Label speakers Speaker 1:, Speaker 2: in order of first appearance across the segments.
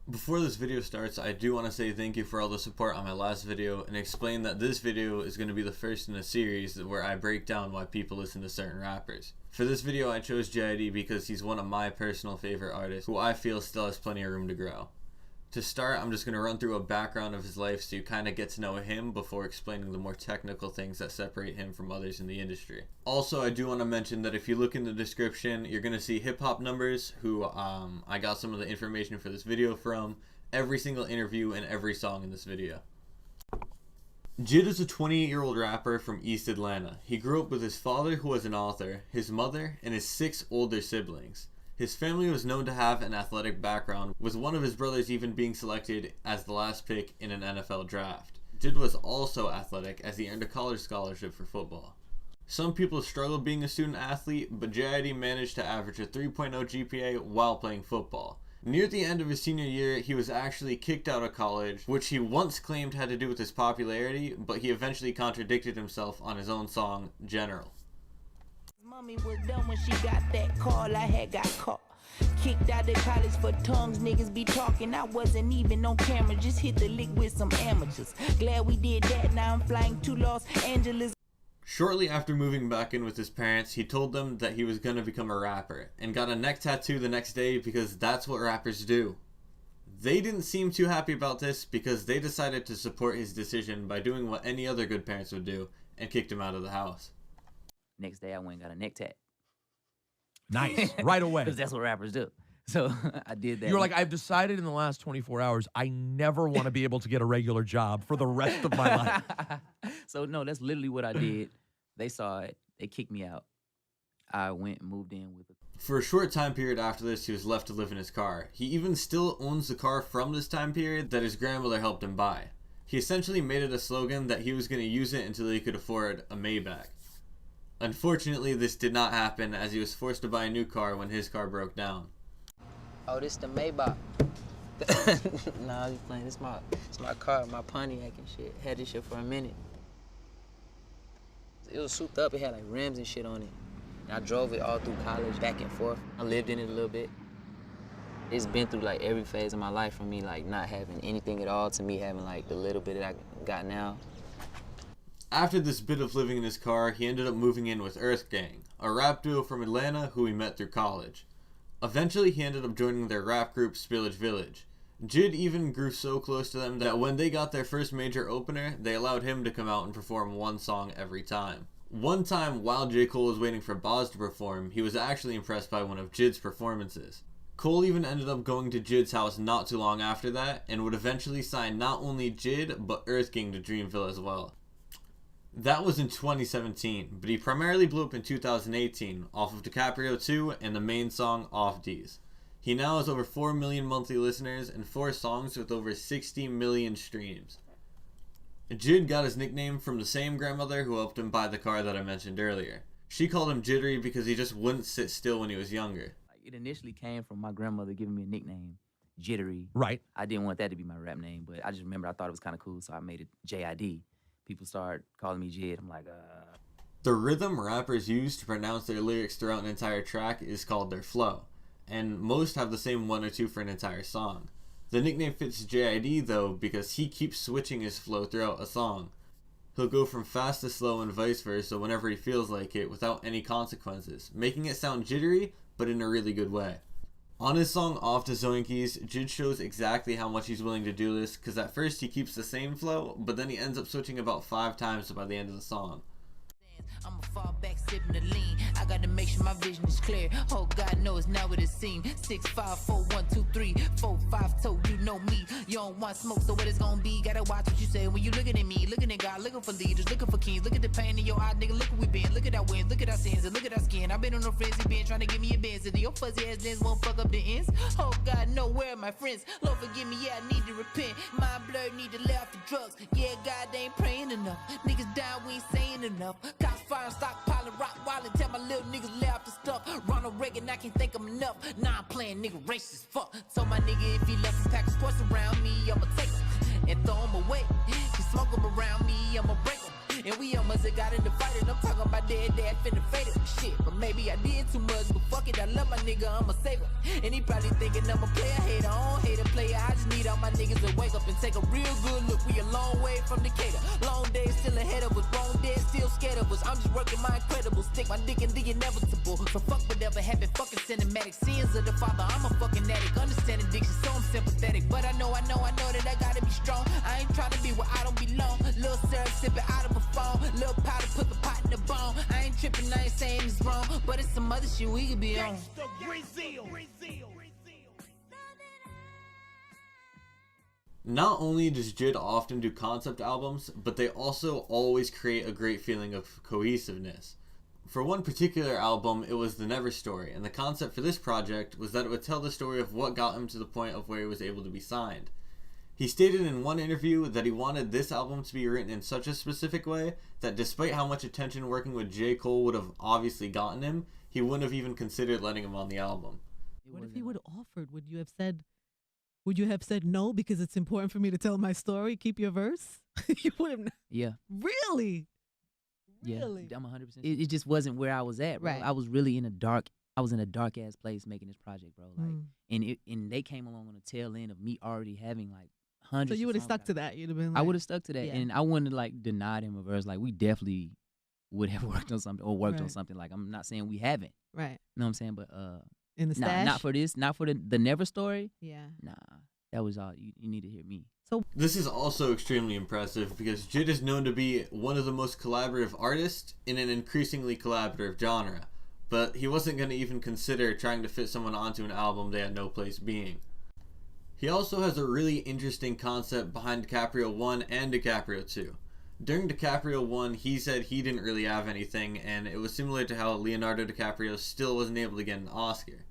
Speaker 1: Before this video starts, I do want to say thank you for all the support on my last video and explain that this video is going to be the first in a series where I break down why people listen to certain rappers. For this video, I chose JID because he's one of my personal favorite artists who I feel still has plenty of room to grow. To start, I'm just going to run through a background of his life so you kind of get to know him before explaining the more technical things that separate him from others in the industry. Also, I do want to mention that if you look in the description, you're going to see hip hop numbers, who I got some of the information for this video from, every single interview and every song in this video. JID is a 28-year-old rapper from East Atlanta. He grew up with his father, who was an author, his mother, and his 6 older siblings. His family was known to have an athletic background, with one of his brothers even being selected as the last pick in an NFL draft. JID was also athletic as he earned a college scholarship for football. Some people struggle being a student athlete, but JID managed to average a 3.0 GPA while playing football. Near the end of his senior year, he was actually kicked out of college, which he once claimed had to do with his popularity, but he eventually contradicted himself on his own song, General.
Speaker 2: Mommy was done when she got that call. I had got caught. Kicked out of college for tongues, niggas be talking. I wasn't even on camera, just hit the lick with some amateurs. Glad we did that, now I'm flying to Los Angeles.
Speaker 1: Shortly after moving back in with his parents, he told them that he was going to become a rapper, and got a neck tattoo the next day because that's what rappers do. They didn't seem too happy about this because they decided to support his decision by doing what any other good parents would do, and kicked him out of the house.
Speaker 3: Next day, I went and got a neck tat.
Speaker 4: Nice, right away.
Speaker 3: Because that's what rappers do. So I did that.
Speaker 4: You're like, I've decided in the last 24 hours, I never want to be able to get a regular job for the rest of my life.
Speaker 3: So no, that's literally what I did. They saw it. They kicked me out. I went and moved in with it.
Speaker 1: For a short time period after this, he was left to live in his car. He even still owns the car from this time period that his grandmother helped him buy. He essentially made it a slogan that he was going to use it until he could afford a Maybach. Unfortunately, this did not happen as he was forced to buy a new car when his car broke down.
Speaker 5: Oh, this the Maybach. Nah, I was playing. It's my car, my Pontiac and shit. Had this shit for a minute. It was souped up. It had like rims and shit on it. And I drove it all through college, back and forth. I lived in it a little bit. It's been through like every phase of my life, from me like not having anything at all to me having like the little bit that I got now.
Speaker 1: After this bit of living in his car, he ended up moving in with Earth Gang, a rap duo from Atlanta who he met through college. Eventually, he ended up joining their rap group Spillage Village. JID even grew so close to them that when they got their first major opener, they allowed him to come out and perform one song every time. One time, while J. Cole was waiting for Boz to perform, he was actually impressed by one of JID's performances. Cole even ended up going to JID's house not too long after that, and would eventually sign not only JID, but Earth Gang to Dreamville as well. That was in 2017, but he primarily blew up in 2018 off of Dicaprio 2 and the main song off Deez. He now has over 4 million monthly listeners and 4 songs with over 60 million streams. JID got his nickname from the same grandmother who helped him buy the car that I mentioned earlier. She called him Jittery because he just wouldn't sit still when he was younger.
Speaker 3: It initially came from my grandmother giving me a nickname, Jittery.
Speaker 4: Right.
Speaker 3: I didn't want that to be my rap name, but I just remember I thought it was kind of cool, so I made it JID. People start calling me JID. I'm like,
Speaker 1: The rhythm rappers use to pronounce their lyrics throughout an entire track is called their flow, and most have the same 1 or 2 for an entire song. The nickname fits JID though because he keeps switching his flow throughout a song. He'll go from fast to slow and vice versa whenever he feels like it without any consequences, making it sound jittery but in a really good way. On his song Off to Zoinkys, JID shows exactly how much he's willing to do this, because at first he keeps the same flow, but then he ends up switching about 5 times by the end of the song.
Speaker 2: I'ma fall back, sipping the lean. I gotta make sure my vision is clear. Oh, God knows now what it seems. 6, 5, 4, 1, 2, 3, 4, 5, told you know me. You don't want smoke, so what it's gonna be? Gotta watch what you say when you looking at me. Looking at God, looking for leaders, looking for kings. Look at the pain in your eye, nigga. Look where we been. Look at our wins, look at our sins, and look at our skin. I've been on no frenzy, been trying to give me a Benz. And your fuzzy ass lens won't fuck up the ends. Oh, God, know where are my friends? Lord, forgive me, yeah, I need to repent. My blood need to lay off the drugs. Yeah, God ain't praying enough. Niggas die, we ain't saying enough. Cops fire, stockpiling, rock wildin', tell my little niggas lay off the stuff. Ronald Reagan, I can't think I'm enough. Nah, I'm playing nigga racist, fuck. Told my nigga if he left a pack of sports around me, I'ma take him and throw him away. He smoke him around me, I'ma break him. And we almost got in the fight, and I'm talking about dead finna fade him. Shit, but maybe I did too much, but fuck it, I love my nigga, I'ma save him. And he probably thinking I'm a player hater, I don't hate a player, I just So wake up and take a real good look. We a long way from Decatur. Long days still ahead of us. Wrong days still scared of us. I'm just working my incredible. Stick my dick in the inevitable. So fuck whatever happened. Fucking cinematic scenes of the father. I'm a fucking addict. Understand addiction, so I'm sympathetic. But I know that I gotta be strong. I ain't trying to be where I don't belong. Little syrup sipping out of a phone. Little powder put the pot in the bone. I ain't tripping, I ain't saying it's wrong. But it's some other shit we could be on.
Speaker 1: Not only does JID often do concept albums, but they also always create a great feeling of cohesiveness. For one particular album, it was The Never Story, and the concept for this project was that it would tell the story of what got him to the point of where he was able to be signed. He stated in one interview that he wanted this album to be written in such a specific way that despite how much attention working with J. Cole would have obviously gotten him, he wouldn't have even considered letting him on the album.
Speaker 6: What if he would have offered? Would you have said no because it's important for me to tell my story? Keep your verse? You would have.
Speaker 3: Yeah.
Speaker 6: Really?
Speaker 3: Yeah.
Speaker 6: Really?
Speaker 3: I'm 100%. It just wasn't where I was at, bro.
Speaker 6: Right.
Speaker 3: I was really in a dark ass place making this project, bro. Like, and they came along on the tail end of me already having like hundreds.
Speaker 6: So you would have
Speaker 3: of songs
Speaker 6: stuck to that. You'd have been. Like,
Speaker 3: I would have stuck to that,
Speaker 6: yeah.
Speaker 3: and I wouldn't have like denied him a verse. Like we definitely would have worked on something or worked on
Speaker 6: Right.
Speaker 3: something. Like I'm not saying we haven't.
Speaker 6: Right.
Speaker 3: You know what I'm saying? But
Speaker 6: In the stash.
Speaker 3: not for this, not for the Never Story.
Speaker 6: Yeah.
Speaker 3: Nah, that was all. You need to hear me.
Speaker 1: This is also extremely impressive because JID is known to be one of the most collaborative artists in an increasingly collaborative genre, but he wasn't going to even consider trying to fit someone onto an album they had no place being. He also has a really interesting concept behind Dicaprio 1 and Dicaprio 2. During Dicaprio 1, he said he didn't really have anything, and it was similar to how Leonardo DiCaprio still wasn't able to get an Oscar.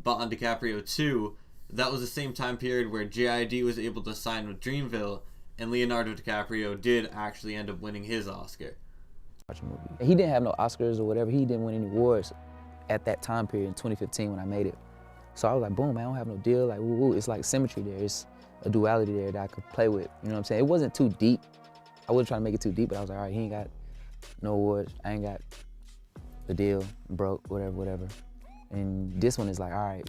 Speaker 1: But on Dicaprio 2, that was the same time period where JID was able to sign with Dreamville, and Leonardo DiCaprio did actually end up winning his Oscar.
Speaker 5: He didn't have no Oscars or whatever. He didn't win any awards at that time period in 2015 when I made it. So I was like, boom, man, I don't have no deal. Like, woo, woo. It's like symmetry there. It's a duality there that I could play with. You know what I'm saying? It wasn't too deep. I wasn't trying to make it too deep, but I was like, all right, he ain't got no awards. I ain't got the deal, broke, whatever. And this one is like, all right,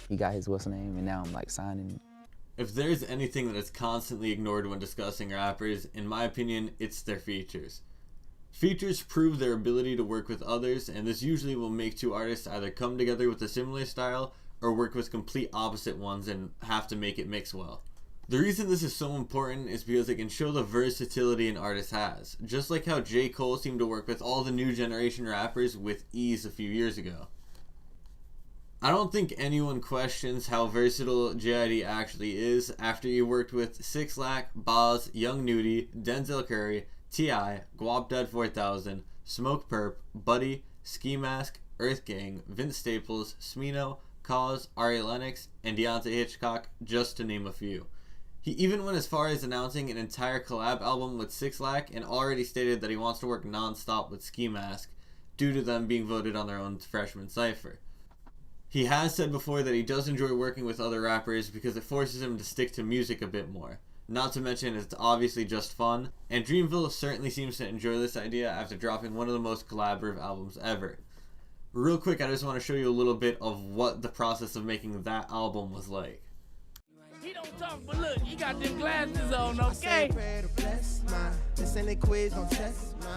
Speaker 5: he got his what's the name, and now I'm like signing.
Speaker 1: If there's anything that is constantly ignored when discussing rappers, in my opinion, it's their features. Features prove their ability to work with others, and this usually will make two artists either come together with a similar style or work with complete opposite ones and have to make it mix well. The reason this is so important is because it can show the versatility an artist has, just like how J. Cole seemed to work with all the new generation rappers with ease a few years ago. I don't think anyone questions how versatile JID actually is after he worked with 6 Lack, Boz, Young Nudie, Denzel Curry, T.I., Guap Dead 4000, Smoke Perp, Buddy, Ski Mask, Earth Gang, Vince Staples, Smino, Cause, Ari Lennox, and Deontay Hitchcock, just to name a few. He even went as far as announcing an entire collab album with 6 Lack and already stated that he wants to work non-stop with Ski Mask due to them being voted on their own freshman cypher. He has said before that he does enjoy working with other rappers because it forces him to stick to music a bit more. Not to mention it's obviously just fun, and Dreamville certainly seems to enjoy this idea after dropping one of the most collaborative albums ever. Real quick, I just want to show you a little bit of what the process of making that album was like.
Speaker 7: He don't talk, but look, he got them glasses on, okay?
Speaker 8: There's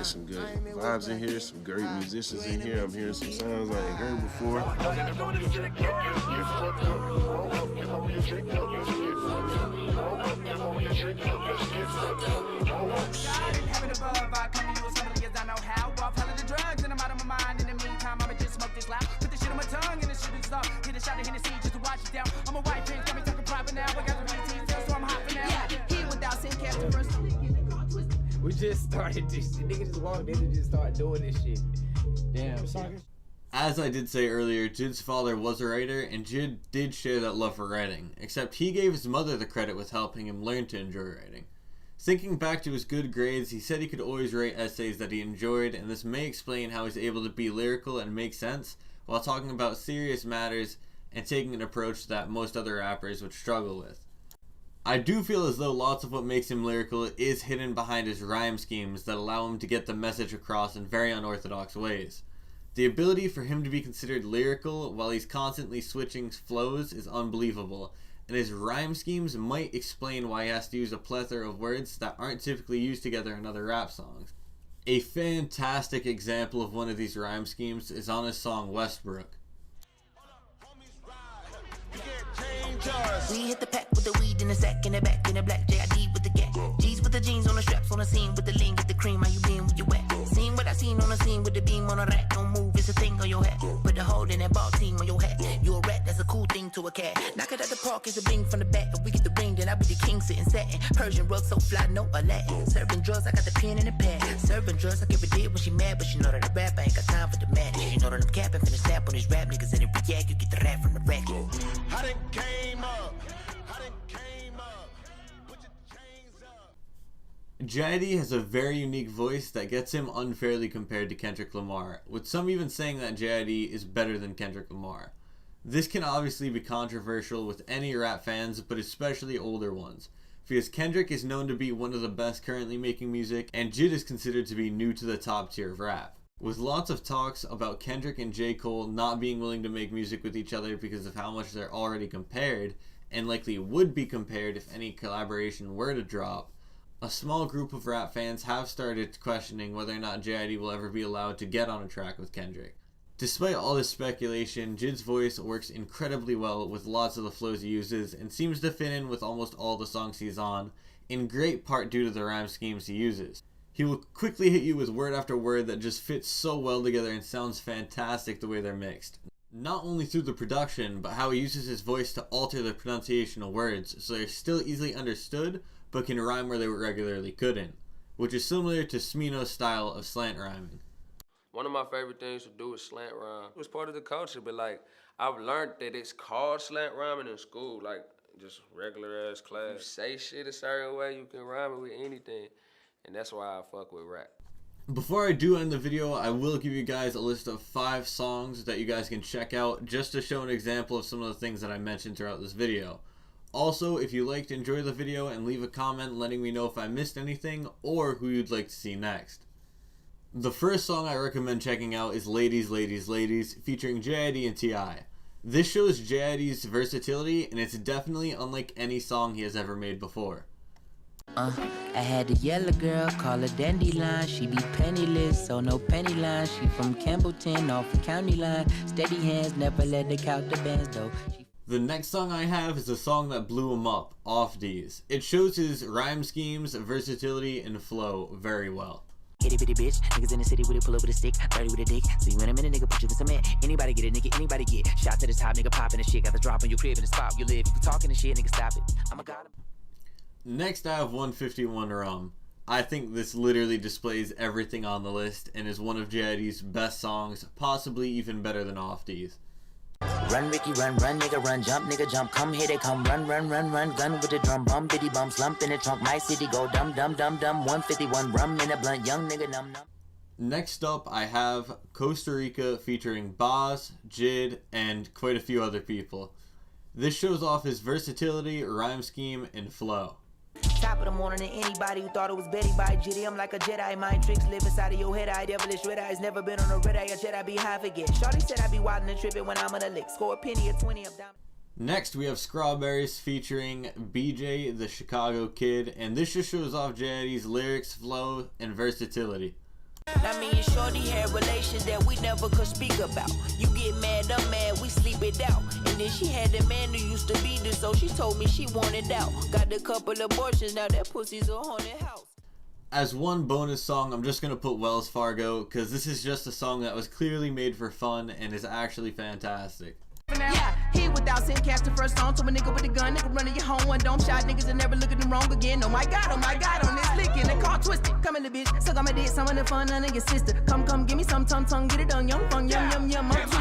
Speaker 8: some good vibes in here, some great musicians in here. I'm hearing some sounds I ain't heard before.
Speaker 7: We just started this shit. Niggas just walked in and just started doing this shit. Damn.
Speaker 1: As I did say earlier, JID's father was a writer, and JID did share that love for writing, except he gave his mother the credit with helping him learn to enjoy writing. Thinking back to his good grades, he said he could always write essays that he enjoyed, and this may explain how he's able to be lyrical and make sense while talking about serious matters and taking an approach that most other rappers would struggle with. I do feel as though lots of what makes him lyrical is hidden behind his rhyme schemes that allow him to get the message across in very unorthodox ways. The ability for him to be considered lyrical while he's constantly switching flows is unbelievable, and his rhyme schemes might explain why he has to use a plethora of words that aren't typically used together in other rap songs. A fantastic example of one of these rhyme schemes is on his song Westbrook.
Speaker 2: We hit the pack with the weed in the sack, in the back, in the black JID with the gat. G's with the jeans on the straps, on the scene with the lean, get the cream, how you been, where you at? Seen what I seen on the scene with the beam on the rack. Don't move, it's a thing on your hat. Put the hole in that ball team on your hat. You a rat, that's a cool thing to a cat. Knock it out the park, it's a bing from the back. If we get the ring, then I be the king sitting satin. Persian rug so fly, no Aladdin. Serving drugs, I got the pen in the pad. Serving drugs, I give a did when she mad, but she know that I rap, I ain't got time for the madness. You know that I'm capping, finna snap on these rap niggas, and if react, you get the rap from the rack.
Speaker 8: I done came up. Put your chains up.
Speaker 1: JID has a very unique voice that gets him unfairly compared to Kendrick Lamar, with some even saying that JID is better than Kendrick Lamar. This can obviously be controversial with any rap fans, but especially older ones, because Kendrick is known to be one of the best currently making music, and JID is considered to be new to the top tier of rap. With lots of talks about Kendrick and J. Cole not being willing to make music with each other because of how much they're already compared, and likely would be compared if any collaboration were to drop, a small group of rap fans have started questioning whether or not JID will ever be allowed to get on a track with Kendrick. Despite all this speculation, JID's voice works incredibly well with lots of the flows he uses, and seems to fit in with almost all the songs he's on, in great part due to the rhyme schemes he uses. He will quickly hit you with word after word that just fits so well together and sounds fantastic the way they're mixed. Not only through the production, but how he uses his voice to alter the pronunciation of words so they're still easily understood, but can rhyme where they regularly couldn't, which is similar to Smino's style of slant rhyming.
Speaker 9: One of my favorite things to do is slant rhyme. It was part of the culture, but like, I've learned that it's called slant rhyming in school, like just regular ass class. You say shit a certain way, you can rhyme it with anything, and that's why I fuck with rap.
Speaker 1: Before I do end the video, I will give you guys a list of 5 songs that you guys can check out just to show an example of some of the things that I mentioned throughout this video. Also, if you liked, enjoy the video and leave a comment letting me know if I missed anything or who you'd like to see next. The first song I recommend checking out is Ladies, Ladies, Ladies featuring JID and T.I. This shows JID's versatility, and it's definitely unlike any song he has ever made before.
Speaker 5: I had a yellow girl, call her Dandelion. She be penniless, so no penny line. She from Campbellton, off the county line. Steady hands, never let her count the bands though.
Speaker 1: The next song I have is a song that blew him up, off Deez. It shows his rhyme schemes, versatility, and flow very well.
Speaker 5: Itty bitty bitch, niggas in the city with it, pull up with a stick, dirty with a dick. So you in a minute, nigga, put you in some man. Anybody get it, nigga, anybody get. Shot to the top, nigga, popping the shit. Got the drop on your crib in the spot you live. You talking the shit, nigga, stop it. I'm a god.
Speaker 1: Next I have 151 Rum. I think this literally displays everything on the list and is one of JID's best songs, possibly even better than Off Deez.
Speaker 5: Run, Ricky, run, nigga, run, jump, come, here they come, run, gun with the drum, bum, bitty bum, slump in the trunk, my city go dumb, 151 rum in a blunt, young nigga, numb.
Speaker 1: Next up, I have Costa Rica featuring By JID and quite a few other people. This shows off his versatility, rhyme scheme, and flow.
Speaker 2: Top of the morning and anybody who thought it was By JID, I'm like a Jedi, mind tricks live inside of your head. I devilish red eyes, never been on a red eye, a Jedi be high forget. Shorty said I be wildin' and trippin' when I'm on a lick. Score a penny or 20 up down.
Speaker 1: Next, we have Skrawberries featuring BJ, the Chicago Kid, and this just shows off JID's lyrics, flow, and versatility.
Speaker 2: I mean, shorty had relations that we never could speak about. You get mad, I'm mad, we sleep it out. And then she had a man who used to beat her, so she told me she wanted out. Got a couple abortions, now that pussy's a haunted house.
Speaker 1: As one bonus song, I'm just going to put Wells Fargo, because this is just a song that was clearly made for fun and is actually fantastic.
Speaker 2: Yeah, he without sin, cast the first song to a nigga with a gun, nigga running your home, one dome shot, niggas and never look at them wrong again. Oh my god, on this licking, the car twisted, come in the bitch, suck on my dick, some of the fun, none of your sister, come, give me some tongue, get it done, yum, fun, yum, I'm